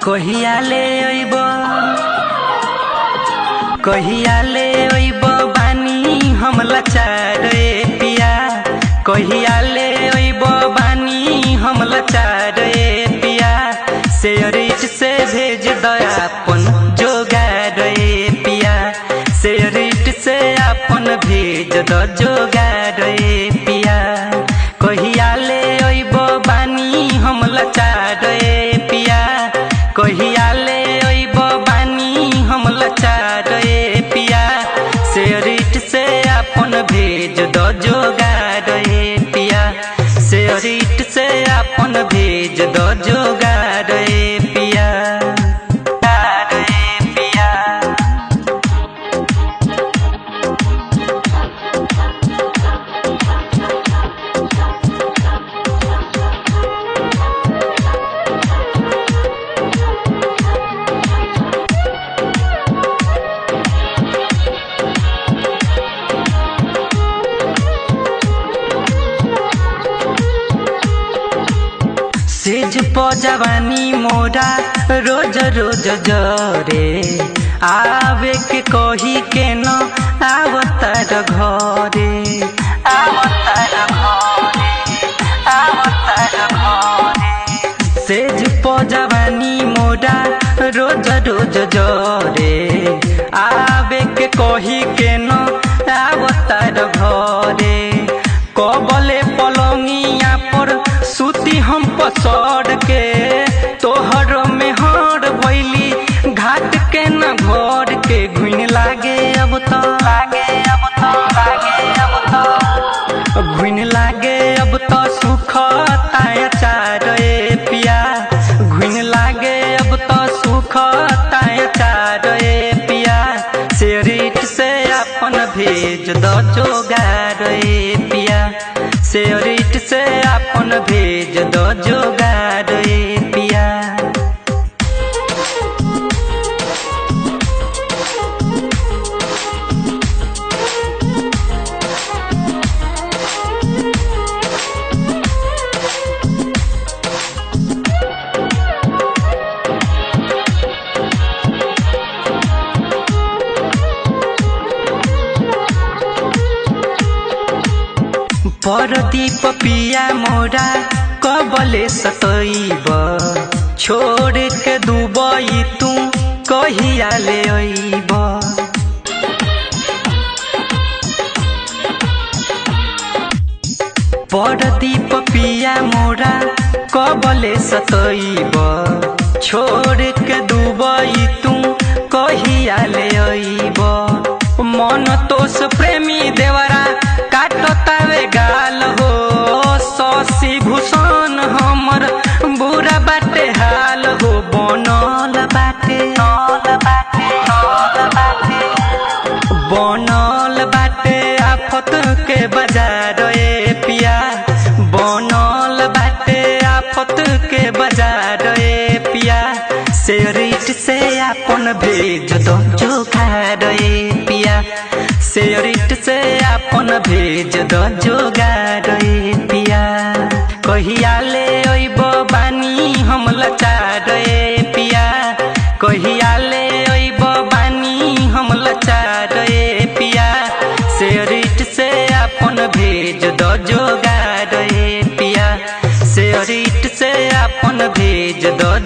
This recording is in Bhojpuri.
कहिया ले अइब बानी हम लाचार रे पिया। कहिया ले अइब बानी हम लाचार रे पिया। शेयरिट से भेज दयापन जोगार रे पिया। शेयरिट से आपन भेज द जोगार रे पिया। कहिया ले अइब बानी हम लाचार रे पिया। कहिया ले अइब बानी हम लाचार रे पिया। शेयरिट से आपन भेज द जोगार रे पिया। शेयरिट से आपन भेज द जोगार रे पिया। सेज प जवानी मोरा रोज रोज जरे। आवे के कही के न आवतार घरे। सेज प जवानी मोरा रोज रोज जरे। आवे के कही के न आवतार घरे। कबले पलंगिया पर सुती हम पसर के। तोहर में हर भैली घाट के न घर के। घुन लागे अब तो घुन लागे अब तो सुखता अचार रे पिया। घुन लागे अब तो सुखता अचार रे पिया। शेयरिट से आपन भेज द जोगार रे पिया। शेयरिट से आपन भेज द जोगार रे पिया। परदीप पिया मोरा कबले सतइब। छोड़ के दुबई तू कहिया ले अइब। परदीप पिया मोरा कबले सतइब। छोड़ के दुबई तू कहिया ले अइब। मन तोष प्रेमी देवरा काटतावे गाल हो। शशि भूषण हमर बुरा बाटे हाल हो। बनल बाटे आफत के बाजार रे पिया। बनल बाटे आफत के बाजार रे पिया। शेयरिट से आपन भेज द जोगार रे पिया। शेयरिट से आपन भेज द जोगार रे पिया। कहिया ले अइब बानी हम लाचार रे पिया। कहिया ले अइब बानी हम लाचार रे पिया। शेयरिट से आपन भेज द जोगार रे पिया। शेयरिट से आपन भेज द